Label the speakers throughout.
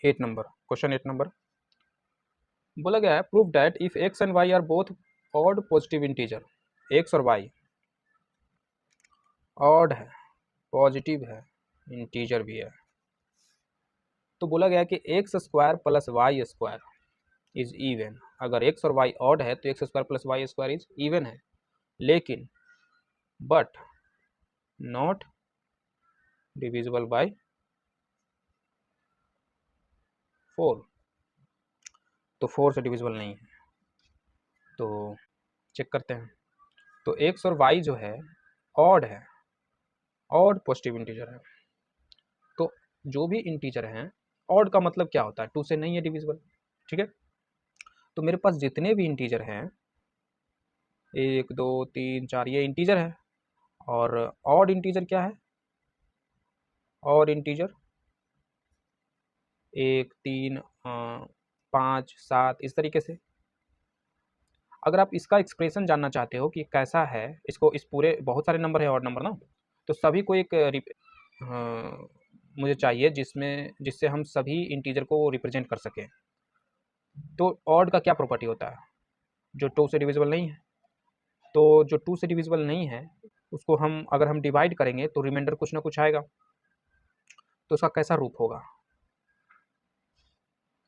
Speaker 1: 8 number, question 8 number बोला गया है prove that if X and Y are both odd positive integer, X और Y odd है, positive है, इंटीजर भी है, तो बोला गया कि X square plus Y square is even. अगर एक्स और वाई ऑड है तो X square plus Y square is even है, लेकिन बट नॉट डिविजिबल बाय 4, तो 4 से डिविजिबल नहीं है। तो चेक करते हैं। तो एक्स और वाई जो है ऑड है, ऑड पॉजिटिव इंटीजर है, तो जो भी इंटीजर हैं, ऑड का मतलब क्या होता है, 2 से नहीं है डिविजिबल, ठीक है। तो मेरे पास जितने भी इंटीजर हैं 1 2 3 4 ये इंटीजर है, और ऑड इंटीजर क्या है, ऑड इंटीजर 1 3 5 7 इस तरीके से। अगर आप इसका एक्सप्रेशन जानना चाहते हो कि कैसा है, इसको इस पूरे बहुत सारे नंबर है ऑड नंबर ना, तो सभी को एक मुझे चाहिए जिससे हम सभी इंटीजर को रिप्रेजेंट कर सकें। तो ऑड का क्या प्रॉपर्टी होता है, जो 2 से डिविजिबल नहीं है, तो जो 2 से डिविजिबल नहीं है उसको अगर हम डिवाइड करेंगे तो रिमाइंडर कुछ ना कुछ आएगा, तो उसका कैसा रूप होगा।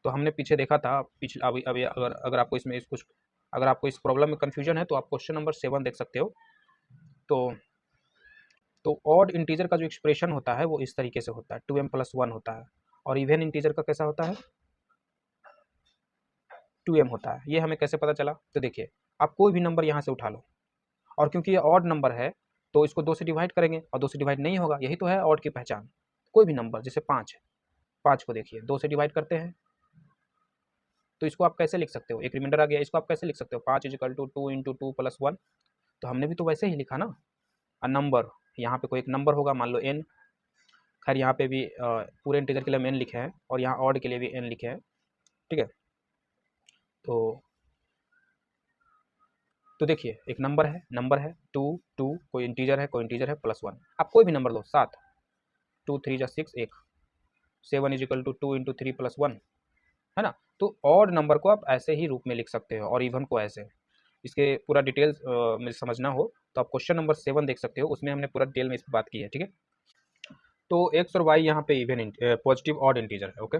Speaker 1: तो हमने पीछे देखा था, पिछले अभी अभी अगर आपको इसमें कुछ, अगर आपको इस प्रॉब्लम में कन्फ्यूजन है तो आप क्वेश्चन नंबर 7 देख सकते हो। तो ऑड इंटीजर का जो एक्सप्रेशन होता है वो इस तरीके से होता है, 2m+1 होता है, और इवन इंटीजर का कैसा होता है, 2m होता है। ये हमें कैसे पता चला, तो देखिए आप कोई भी नंबर यहाँ से उठा लो, और क्योंकि ये ऑड नंबर है तो इसको 2 से डिवाइड करेंगे, और 2 से डिवाइड नहीं होगा, यही तो है ऑड की पहचान। कोई भी नंबर जैसे 5 है, 5 को देखिए 2 से डिवाइड करते हैं, तो इसको आप कैसे लिख सकते हो, एक रिमाइंडर आ गया, इसको आप कैसे लिख सकते हो, 5 = 2 × 2 + 1, तो हमने भी तो वैसे ही लिखा ना। नंबर यहाँ पे कोई एक नंबर होगा, मान लो n, खैर यहाँ पे भी पूरे इंटीजर के लिए हम n लिखे हैं, और यहाँ ऑड के लिए भी n लिखे हैं, ठीक है। तो देखिए एक नंबर है 2 2, कोई इंटीजर है +1, आप कोई भी नंबर लो, 7, 2 3 × 6 1, 7 = 2 × 3 + 1, है ना। तो ऑड नंबर को आप ऐसे ही रूप में लिख सकते हो, और इवन को ऐसे। इसके पूरा डिटेल्स मुझे समझना हो तो आप क्वेश्चन नंबर 7 देख सकते हो, उसमें हमने पूरा डिटेल में इस पर बात की है, ठीक है। तो एक्स और वाई यहाँ पे इवन पॉजिटिव ऑड इंटीजर है, ओके,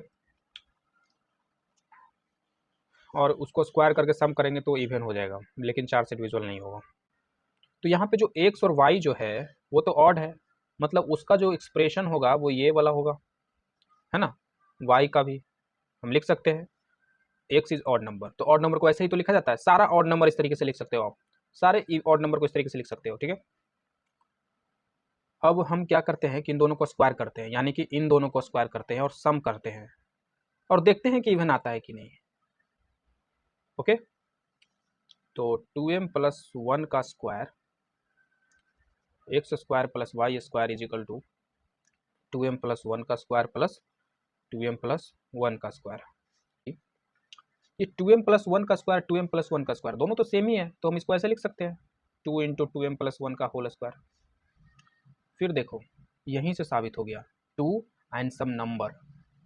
Speaker 1: और उसको स्क्वायर करके सम करेंगे तो इवन हो जाएगा, लेकिन 4 से डिविजिबल नहीं होगा। तो यहाँ पे जो एक्स और वाई जो है वो तो ऑड है, मतलब उसका जो एक्सप्रेशन होगा वो ये वाला होगा, है ना। वाई का भी हम लिख सकते हैं, एक्स इज ऑड नंबर, तो ऑड नंबर को ऐसे ही तो लिखा जाता है, सारा ऑड नंबर इस तरीके से लिख सकते हो आप, सारे ऑड नंबर को इस तरीके से लिख सकते हो, ठीक है। अब हम क्या करते हैं कि इन दोनों को स्क्वायर करते हैं, यानी कि इन दोनों को स्क्वायर करते हैं और सम करते हैं, और देखते हैं कि इवन आता है कि नहीं, ओके। तो 2m+1 का square, X square plus Y square is equal to 2m+1 का स्क्वायर प्लस 2m+1 का स्क्वायर। ये 2m+1 का स्क्वायर 2m+1 का स्क्वायर दोनों तो सेम ही है, तो हम इसको ऐसे लिख सकते हैं 2 × 2m+1 का होल स्क्वायर। फिर देखो यहीं से साबित हो गया 2 and some number,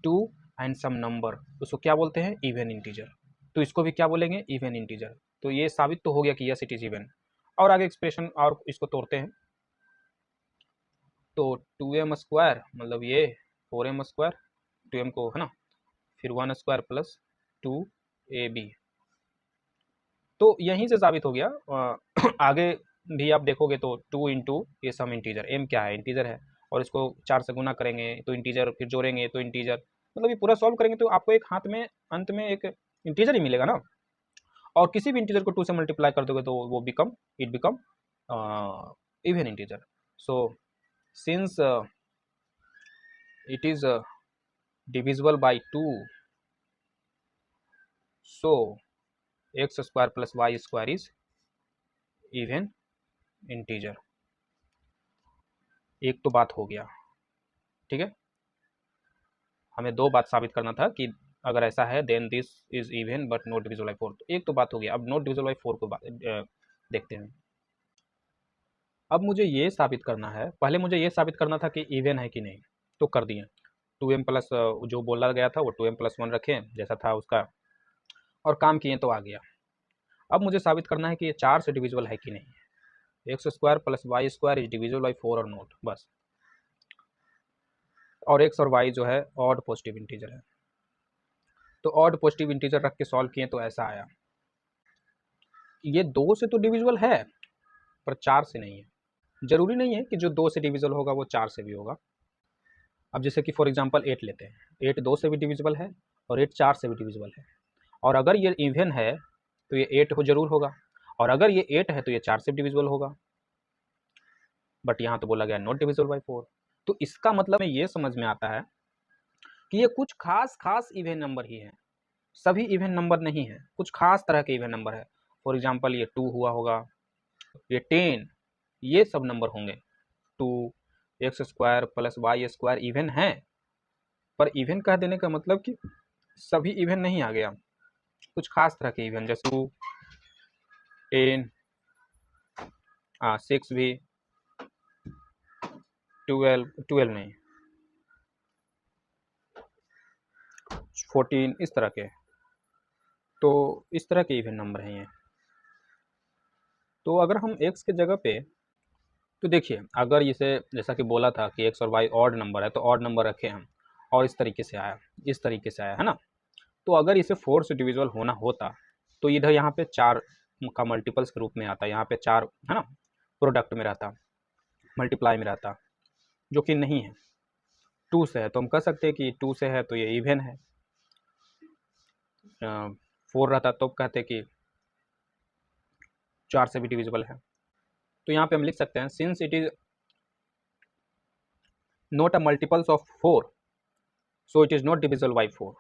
Speaker 1: 2 and some number, उसको क्या बोलते हैं, इवन इंटीजर, तो इसको भी क्या बोलेंगे, इवन इंटीजर। तो ये साबित तो हो गया कि यस इट इज इवन। और आगे एक्सप्रेशन और इसको तोड़ते हैं, तो 2m² मतलब ये 4m², 2m को, है ना, फिर 1² प्लस 2ab, तो यहीं से साबित हो गया। आगे भी आप देखोगे तो 2 × ये सम इंटीजर, m क्या है, इंटीजर है, और इसको 4 से गुना करेंगे तो इंटीजर, फिर जोड़ेंगे तो इंटीजर, मतलब ये पूरा सॉल्व करेंगे तो आपको एक हाथ में अंत में एक इंटीजर ही मिलेगा ना। और किसी भी इंटीजर को 2 से मल्टीप्लाई कर दोगे तो वो it become even integer. So since it is divisible by 2, so x² plus y² is even integer। एक तो बात हो गया, ठीक है, हमें 2 बात साबित करना था कि अगर ऐसा है then this is even but not divisible by 4, तो एक तो बात हो गया। अब नॉट डिविजिबल बाय 4 को देखते हैं। अब मुझे ये साबित करना है, पहले मुझे ये साबित करना था कि इवन है कि नहीं, तो कर दिए। 2m प्लस जो बोला गया था वो 2m+1 रखें जैसा था उसका, और काम किए तो आ गया। अब मुझे साबित करना है कि ये 4 से डिविजिबल है कि नहीं। x² + y² is divisible by 4 और नॉट, बस। और x और y जो है ऑड पॉजिटिव इंटीजर है, तो ऑड पॉजिटिव इंटीजर रख के सॉल्व किए तो ऐसा आया। ये 2 से तो डिविजिबल है पर 4 से नहीं है। जरूरी नहीं है कि जो 2 से डिविजिबल होगा वो 4 से भी होगा। अब जैसे कि फॉर एग्जांपल 8 लेते हैं, 8 2 से भी डिविजिबल है और 8 4 से भी डिविजिबल है, और अगर ये इवन है तो ये 8 हो जरूर होगा, और अगर ये 8 है तो ये 4 से भी डिविजिबल होगा। बट यहाँ तो बोला गया नॉट डिविजिबल बाई 4। तो इसका मतलब ये समझ में आता है कि ये कुछ खास इवन नंबर ही है, सभी इवन नंबर नहीं है, कुछ खास तरह के इवन नंबर है। फॉर एग्जांपल ये 2 हुआ होगा, ये 10, ये सब नंबर होंगे। 2x² + y² इवन है, पर इवन कह देने का मतलब कि सभी इवन नहीं आ गया, कुछ खास तरह के इवन, जैसे 2 10 6 भी 12 नहीं 14, इस तरह के। तो इस तरह के इवन नंबर हैं ये। तो अगर हम x के जगह पे, तो देखिए अगर इसे जैसा कि बोला था कि x और y ऑड नंबर है तो ऑड नंबर रखे हम, और इस तरीके से आया, इस तरीके से आया है ना। तो अगर इसे 4 से डिविजिबल होना होता तो इधर यहाँ पे 4 का मल्टीपल्स के रूप में आता, यहाँ पे 4 है ना, प्रोडक्ट में रहता, मल्टीप्लाई में रहता, जो कि नहीं है। 2 से है तो हम कह सकते हैं कि 2 से है तो ये इवन है। 4 रहता तो कहते कि 4 से भी डिविजिबल है। तो यहाँ पे हम लिख सकते हैं since it is not a multiples of 4 so it is not divisible by 4।